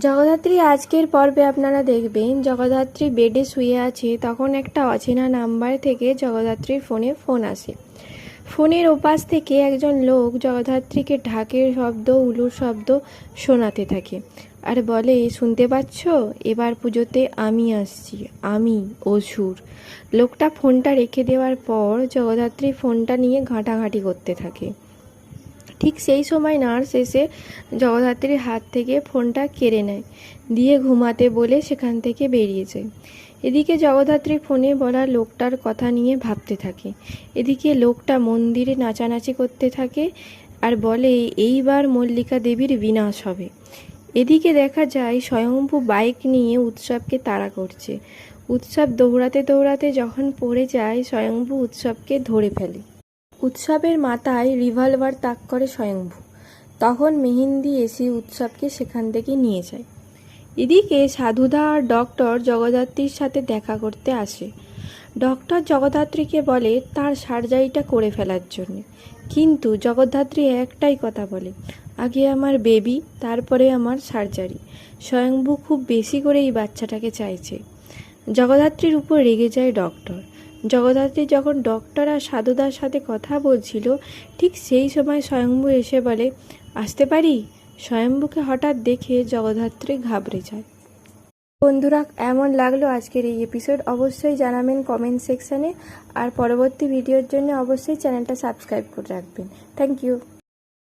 জগদ্ধাত্রী আজকের পর্বে আপনারা দেখবেন জগদ্ধাত্রী বেডে শুয়ে আছে। তখন একটা অচেনা নাম্বার থেকে জগদ্ধাত্রীর ফোনে ফোন আসে। ফোনের ওপাশ থেকে একজন লোক জগদ্ধাত্রীকে ঢাকের শব্দ, উলুর শব্দ শোনাতে থাকে আর বলে, শুনতে পাচ্ছ? এবার পুজোতে আমি আসছি, আমি অসুর। লোকটা ফোনটা রেখে দেওয়ার পর জগদ্ধাত্রী ফোনটা নিয়ে ঘাঁটাঘাঁটি করতে থাকে। ঠিক সেই সময় নার্স এসে জগদ্ধাত্রীর হাত থেকে ফোনটা কেড়ে নেয়, দিয়ে ঘুমাতে বলে সেখান থেকে বেরিয়ে যায়। এদিকে জগদ্ধাত্রী ফোনে বলা লোকটার কথা নিয়ে ভাবতে থাকে। এদিকে লোকটা মন্দিরে নাচানাচি করতে থাকে আর বলে, এইবার মল্লিকা দেবীর বিনাশ হবে। এদিকে দেখা যায় স্বয়ম্ভু বাইক নিয়ে উৎসবকে তাড়া করছে। উৎসব দৌড়াতে দৌড়াতে যখন পড়ে যায়, স্বয়ম্ভু উৎসবকে ধরে ফেলে। উৎসবের মাথায় রিভলভার তাক করে স্বয়ম্ভু। তখন মেহেন্দি এসে উৎসবকে সেখান থেকে নিয়ে যায়। এদিকে সাধুদা আর ডক্টর জগদ্ধাত্রীর সাথে দেখা করতে আসে। ডক্টর জগদ্ধাত্রীকে বলে তার সার্জারিটা করে ফেলার জন্য, কিন্তু জগদ্ধাত্রী একটাই কথা বলে, আগে আমার বেবি, তারপরে আমার সার্জারি। স্বয়ম্ভু খুব বেশি করে এই বাচ্চাটাকে চাইছে। জগদ্ধাত্রীর উপর রেগে যায় ডক্টর। জগদ্ধাত্রী যখন ডক্টর আর সাধুদার সাথে কথা বলছিল, ঠিক সেই সময় স্বয়ম্ভু এসে বলে, আসতে পারি? স্বয়ম্ভুকে হঠাৎ দেখে জগদ্ধাত্রী ঘাবড়ে যায়। বন্ধুরা, এমন লাগলো আজকের এই এপিসোড অবশ্যই জানাবেন কমেন্ট সেকশানে, আর পরবর্তী ভিডিওর জন্য অবশ্যই চ্যানেলটা সাবস্ক্রাইব করে রাখবেন। Thank you.